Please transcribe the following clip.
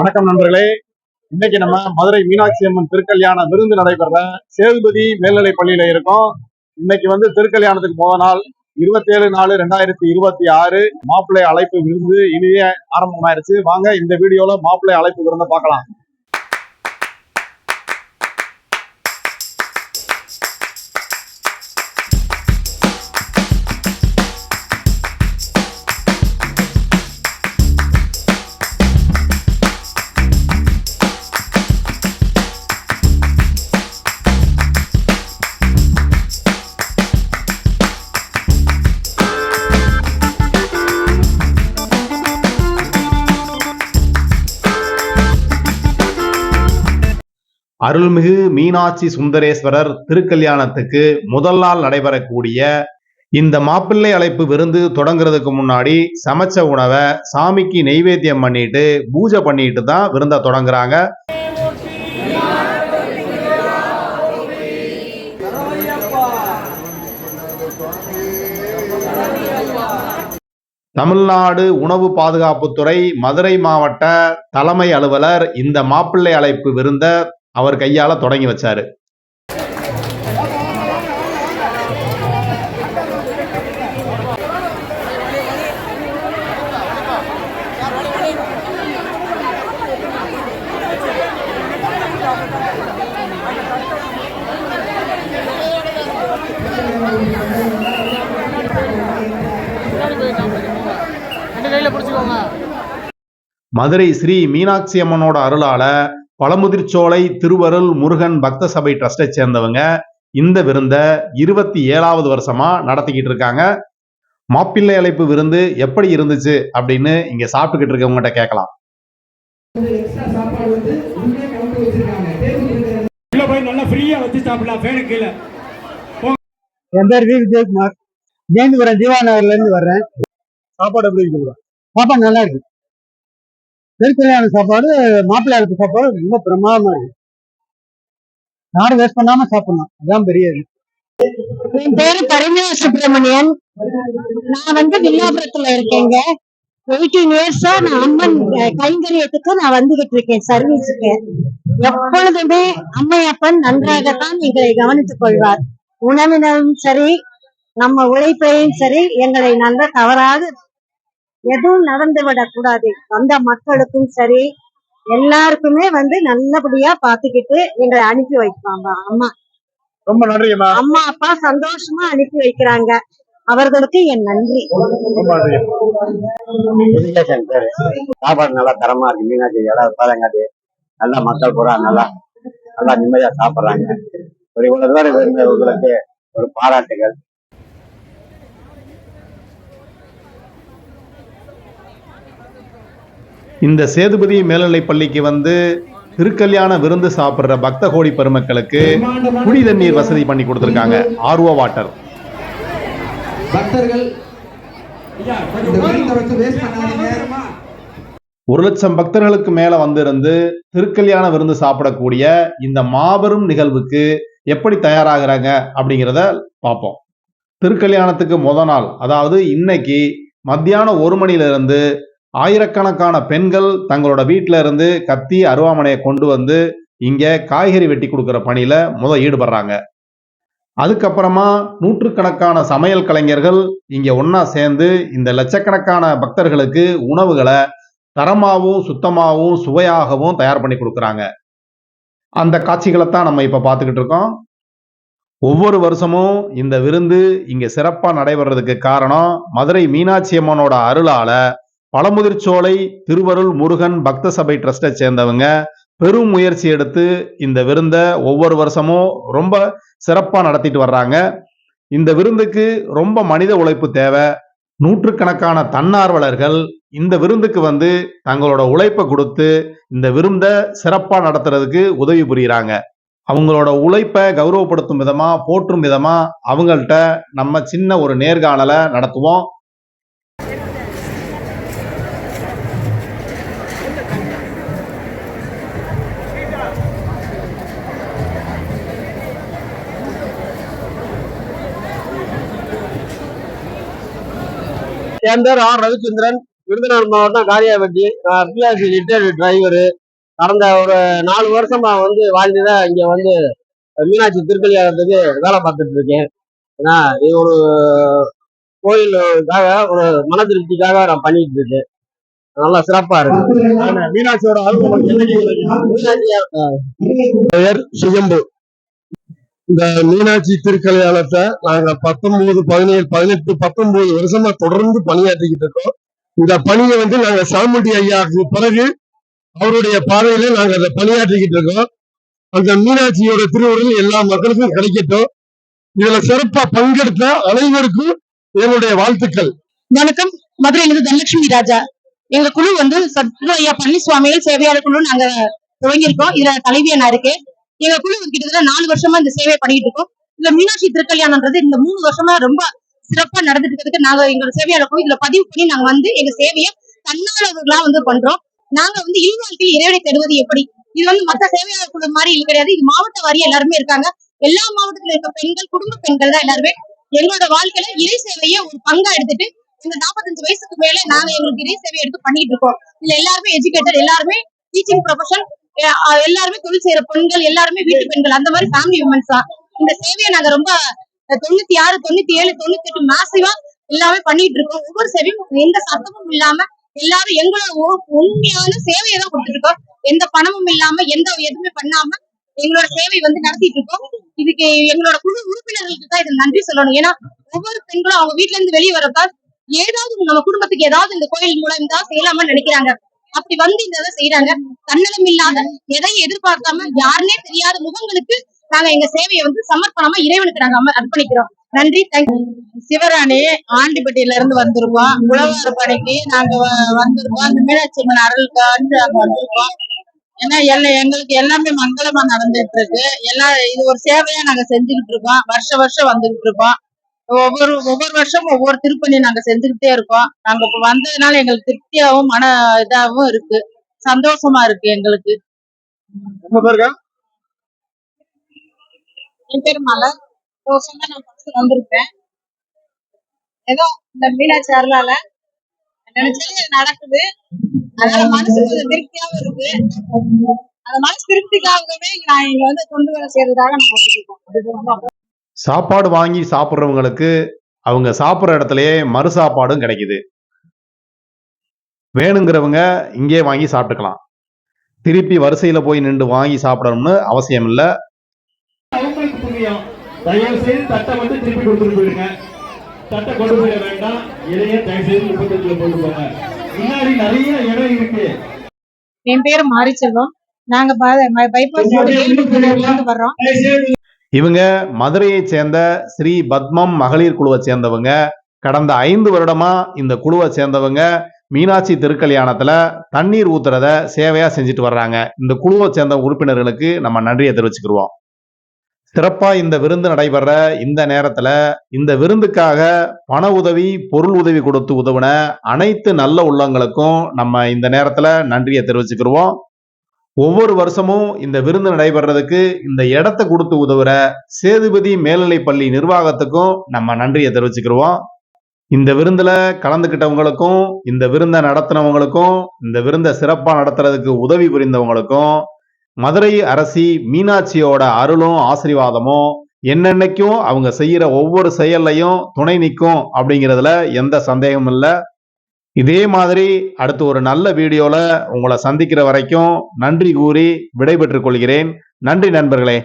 வணக்கம் நண்பர்களே. இன்னைக்கு நம்ம மதுரை மீனாட்சி அம்மன் திருக்கல்யாண விருந்து நடைபெற சேதுபதி மேல்நிலை பள்ளியில இருக்கோம். இன்னைக்கு திருக்கல்யாணத்துக்கு முதல் நாள் 27/4/2026 மாப்பிள்ளை அழைப்பு விருந்து இனியே ஆரம்பமாயிருச்சு. வாங்க இந்த வீடியோல மாப்பிள்ளை அழைப்பு விருந்த பார்க்கலாம். அருள்மிகு மீனாட்சி சுந்தரேஸ்வரர் திருக்கல்யாணத்துக்கு முதல் நாள் நடைபெறக்கூடிய இந்த மாப்பிள்ளை அழைப்பு விருந்து தொடங்குறதுக்கு முன்னாடி சமைச்ச உணவை சாமிக்கு நெய்வேத்தியம் பண்ணிட்டு பூஜை பண்ணிட்டு தான் விருந்த தொடங்குறாங்க. தமிழ்நாடு உணவு பாதுகாப்புத்துறை மதுரை மாவட்ட தலைமை அலுவலர் இந்த மாப்பிள்ளை அழைப்பு விருந்த அவர் கையால தொடங்கி வச்சாரு. மதுரை ஸ்ரீ மீனாட்சி அம்மனோட அருளால பழமுதிர்ச்சோலை திருவருள் முருகன் பக்த சபை ட்ரஸ்டை சேர்ந்தவங்க இந்த விருந்த 27வது வருஷமா நடத்திக்கிட்டு இருக்காங்க. மாப்பிள்ளை அழைப்பு விருந்து எப்படி இருந்துச்சு அப்படின்னு இங்க சாப்பிட்டுக்கிட்டு இருக்கவங்ககிட்ட கேட்கலாம். என் பேர் வி விஜயகுமார், ஜெயந்திபுரம் ஜீவாநகர்ல இருந்து வர்றேன். சாப்பாடு எப்படி இருக்கு? சாப்பாடு நல்லா இருக்கு. திருக்கல்யாண சாப்பாடு, மாப்பிள்ளை அழைப்பு சாப்பாடு ரொம்ப பிரமாதமா இருக்கு. யாரும் வேஸ்ட் பண்ணாம சாப்பிடணும், அதான் பெரிய இது. என் பேரு பரிமள சுப்பிரமணியன். நான் வில்லாபுரத்துல இருக்கேங்க. 18 இயர்ஸா நான் அம்மன் கைங்கரியத்துக்கு நான் வந்துகிட்டு இருக்கேன் சர்வீஸுக்கு. எப்பொழுதுமே அம்மையப்பன் நன்றாகத்தான் எங்களை கவனித்துக் கொள்வார். உணவினரும் சரி, நம்ம உழைப்பையும் சரி, எங்களை நல்ல தவறாக எதுவும் நடந்துவிடக் கூடாது. வந்த மக்களுக்கும் சரி, எல்லாருக்குமே நல்லபடியா பாத்துக்கிட்டு எங்களை அனுப்பி வைப்பாங்க. அம்மா ரொம்ப நன்றி. அம்மா அப்பா சந்தோஷமா அனுப்பி வைக்கிறாங்க. அவர்களுக்கு என் நன்றி. சாப்பாடு நல்லா தரமா இருக்கு. மீனாட்சி இடம் பாருங்காட்டி நல்லா மக்கள் பூரா நல்லா நிம்மதியா சாப்பிடுறாங்க. ஒரு இவ்வளவு தூரம் இருந்த உங்களுக்கு ஒரு பாராட்டுகள். இந்த சேதுபதி மேல்நிலை பள்ளிக்கு திருக்கல்யாண விருந்து சாப்பிடுற பக்த கோடி பெருமக்களுக்கு குடி தண்ணீர் வசதி பண்ணி கொடுத்திருக்காங்க. RO water. பக்தர்கள் 1,00,000 பக்தர்களுக்கு மேல இருந்து திருக்கல்யாண விருந்து சாப்பிடக்கூடிய இந்த மாபெரும் நிகழ்வுக்கு எப்படி தயாராகிறாங்க அப்படிங்கிறத பார்ப்போம். திருக்கல்யாணத்துக்கு முதல் நாள், அதாவது இன்னைக்கு மத்தியானம் 1 மணியிலிருந்து ஆயிரக்கணக்கான பெண்கள் தங்களோட வீட்டில இருந்து கத்தி அருவாமனையை கொண்டு இங்க காய்கறி வெட்டி கொடுக்கிற பணியில ஈடுபடுறாங்க. அதுக்கப்புறமா நூற்றுக்கணக்கான சமையல் கலைஞர்கள் இங்க ஒன்னா சேர்ந்து இந்த லட்சக்கணக்கான பக்தர்களுக்கு உணவுகளை தரமாகவும் சுத்தமாகவும் சுவையாகவும் தயார் பண்ணி கொடுக்குறாங்க. அந்த காட்சிகளை தான் நம்ம இப்ப பார்த்துக்கிட்டு இருக்கோம். ஒவ்வொரு வருஷமும் இந்த விருந்து இங்க சிறப்பா நடைபெறதுக்கு காரணம் மதுரை மீனாட்சி அம்மனோட அருளால பழமுதிர்ச்சோலை திருவருள் முருகன் பக்த சபை ட்ரஸ்டை சேர்ந்தவங்க பெரும் முயற்சி எடுத்து இந்த விருந்த ஒவ்வொரு வருஷமும் ரொம்ப சிறப்பா நடத்திட்டு வர்றாங்க. இந்த விருந்துக்கு ரொம்ப மனித உழைப்பு தேவை. நூற்றுக்கணக்கான தன்னார்வலர்கள் இந்த விருந்துக்கு தங்களோட உழைப்பை கொடுத்து இந்த விருந்த சிறப்பா நடத்துறதுக்கு உதவி புரியுறாங்க. அவங்களோட உழைப்பை கௌரவப்படுத்தும் விதமா, போற்றும் விதமா அவங்கள்ட்ட நம்ம சின்ன ஒரு நேர்காணலை நடத்துவோம். என் பேர் ஆர் ரவிச்சந்திரன். விருதுநகர் மாவட்டம் காரியாபட்டி. நான் பிஆர்சி ரிட்டையர்டு டிரைவரு. கடந்த ஒரு 4 வருஷமா வந்து வாழ்ந்துதான் இங்க வந்து மீனாட்சி திருக்கல்யாணத்துக்கு வேலை பார்த்துட்டு இருக்கேன். ஏன்னா இது ஒரு கோயிலுக்காக ஒரு மன திருப்திக்காக நான் பண்ணிட்டு இருக்கேன். நல்லா சிறப்பா இருக்கு. மீனாட்சியோட அருள் பெயர் சுயம்பு. இந்த மீனாட்சி திருக்கல்யாணத்தை நாங்க 19, 17, 18, 19 வருஷமா தொடர்ந்து பணியாற்றிக்கிட்டு இருக்கோம். இந்த பணியை வந்து நாங்க சாமுண்டி ஐயாவுக்கு பிறகு அவருடைய பாதையில நாங்க அதை பணியாற்றிக்கிட்டு இருக்கோம். அந்த மீனாட்சியோட திருவுருள் எல்லா மக்களுக்கும் கிடைக்கட்டும். இதுல சிறப்பா பங்கெடுத்த அனைவருக்கும் என்னுடைய வாழ்த்துக்கள். வணக்கம். மதுரையிலிருந்து தனலட்சுமி ராஜா. எங்க குழு வந்து சத்குரு ஐயா பழனிசுவாமிகள் சேவையாளர் குழு நாங்க துவங்கியிருக்கோம். இதுல தலைவியா நான் இருக்கேன். எங்க குழு கிட்டத்தட்ட 4 வருஷமா இந்த சேவையை பண்ணிட்டு இருக்கோம். இந்த மீனாட்சி திருக்கல்யாணம்ன்றது இந்த 3 வருஷமா ரொம்ப சிறப்பா நடந்துட்டு இருக்கிறதுக்கு நாங்க எங்களோட சேவையாளர் குழு இதுல பதிவு பண்ணி நாங்க வந்து எங்க சேவையை தன்னார்வலர்களா வந்து பண்றோம். நாங்க வந்து இல்வாழ்க்கையில் இறைவனை தேடுவது எப்படி, இது வந்து மத்த சேவையாளர் குழு மாதிரி இது கிடையாது. இது மாவட்ட வாரியா எல்லாருமே இருக்காங்க. எல்லா மாவட்டத்துல இருக்க பெண்கள், குடும்ப பெண்கள் தான் எல்லாருமே எங்களோட வாழ்க்கையில இறை சேவையை ஒரு பங்கா எடுத்துட்டு இந்த 45 வயசுக்கு மேல நாங்க எங்களுக்கு இறை சேவை எடுத்து பண்ணிட்டு இருக்கோம். இதுல எல்லாருமே எஜுகேட்டட், எல்லாருமே டீச்சிங் ப்ரொஃபஷன், எல்லாருமே தொழில் செய்யற பெண்கள், எல்லாருமே வீட்டு பெண்கள், அந்த மாதிரி ஃபேமிலி உமன்ஸ் தான். இந்த சேவையை நாங்க ரொம்ப 96, 97, 98 மேசிவா எல்லாமே பண்ணிட்டு இருக்கோம். ஒவ்வொரு சேவையும் எந்த சத்தமும் இல்லாம எல்லாரும் எங்களோட உண்மையான சேவையை தான் கொடுத்துட்டு இருக்கோம். எந்த பணமும் இல்லாம எந்த எதுவுமே பண்ணாம எங்களோட சேவை வந்து நடத்திட்டு இருக்கோம். இதுக்கு எங்களோட குழு உறுப்பினர்களுக்கு தான் இது நன்றி சொல்லணும். ஏன்னா ஒவ்வொரு பெண்களும் அவங்க வீட்டுல இருந்து வெளியே வரப்ப ஏதாவது நம்ம குடும்பத்துக்கு ஏதாவது இந்த கோயில் மூலம் தான் செய்யலாமான்னு நினைக்கிறாங்க. அப்படி வந்து இந்த இதை செய்யறாங்க. தன்னலம் இல்லாத, எதையும் எதிர்பார்க்காம, யாருன்னே தெரியாத முகங்களுக்கு நாங்க எங்க சேவையை வந்து சமர்ப்பணமா இறைவனுக்கு நாங்க அர்ப்பணிக்கிறோம். நன்றி. தேங்க்யூ. சிவராணி, ஆண்டிப்பட்டியில இருந்து வந்திருக்கோம். உழவர் படைக்கு நாங்க வந்திருக்கோம். அந்த மீனாட்சி அம்மன் அருளுக்காண்டு அங்க வந்திருக்கோம். ஏன்னா எங்களுக்கு எல்லாமே மங்களமா நடந்துட்டு இருக்கு. இது ஒரு சேவையா நாங்க செஞ்சுக்கிட்டு இருக்கோம். வருஷம் வந்துகிட்டு இருக்கோம். ஒவ்வொரு வருஷமும் ஒவ்வொரு திருப்பணி நாங்க செஞ்சுக்கிட்டே இருக்கோம். நாங்க இப்ப வந்ததுனால எங்களுக்கு திருப்தியாவும் மன இதாகவும் இருக்கு. சந்தோஷமா இருக்கு எங்களுக்கு. என் பேர் மலர். நான் வந்திருக்கேன். ஏதோ இந்த மீனாட்சி அருளால நினைச்சது நடக்குது. அதனால மனசு கொஞ்சம் திருப்தியாவும் இருக்கு. அந்த மனசு திருப்திக்காகவே நான் இங்க வந்து கொண்டு வர செய்யறதுக்காக நாங்க வந்திருக்கோம். சாப்பாடு வாங்கி சாப்பிட்றவங்களுக்கு அவங்க சாப்பிட்ற இடத்துலயே மறு சாப்பாடும் கிடைக்குது. வேணுங்கிறவங்க இங்கே வாங்கி சாப்பிட்டுக்கலாம். திருப்பி வரிசையில போய் நின்று வாங்கி சாப்பிடணும்னு அவசியம் இல்லை. அவங்களுக்கு புண்ணியம். தயவு செய்து தட்டை வந்து திருப்பி கொடுத்துட்டு போயிடுங்க. தட்டை கொண்டு போயிட வேண்டாம். இடையே தயவு செய்து 35 கொண்டு போங்க. முன்னாடி நிறைய இடம் இருக்கு. என் பேரு மாரிச்செல்வம். நாங்க பைபாஸ் வர்றோம். இவங்க மதுரையை சேர்ந்த ஸ்ரீ பத்மம் மகளிர் குழுவை சேர்ந்தவங்க. கடந்த 5 வருடமா இந்த குழுவை சேர்ந்தவங்க மீனாட்சி திருக்கல்யாணத்துல தண்ணீர் ஊத்துறத சேவையா செஞ்சுட்டு வர்றாங்க. இந்த குழுவை சேர்ந்த உறுப்பினர்களுக்கு நம்ம நன்றியை தெரிவிச்சுக்கிருவோம். சிறப்பா இந்த விருந்து நடைபெற இந்த நேரத்துல இந்த விருந்துக்காக பண உதவி, பொருள் உதவி கொடுத்து உதவின அனைத்து நல்ல உள்ளங்களுக்கும் நம்ம இந்த நேரத்துல நன்றியை தெரிவிச்சுக்கிருவோம். ஒவ்வொரு வருஷமும் இந்த விருந்து நடைபெறதுக்கு இந்த இடத்தை கொடுத்து உதவுற சேதுபதி மேல்நிலைப்பள்ளி நிர்வாகத்துக்கும் நம்ம நன்றியை தெரிவிச்சுக்கிருவோம். இந்த விருந்துல கலந்துக்கிட்டவங்களுக்கும், இந்த விருந்தை நடத்தினவங்களுக்கும், இந்த விருந்தை சிறப்பா நடத்துறதுக்கு உதவி புரிந்தவங்களுக்கும் மதுரை அரசி மீனாட்சியோட அருளும் ஆசீர்வாதமும் என்னென்னைக்கும் அவங்க செய்யற ஒவ்வொரு செயல்லையும் துணை நிற்கும் அப்படிங்கிறதுல எந்த சந்தேகமும் இல்லை. இதே மாதிரி அடுத்து ஒரு நல்ல வீடியோல உங்களை சந்திக்கிற வரைக்கும் நன்றி கூறி விடைபெற்றுக் கொள்கிறேன். நன்றி நண்பர்களே.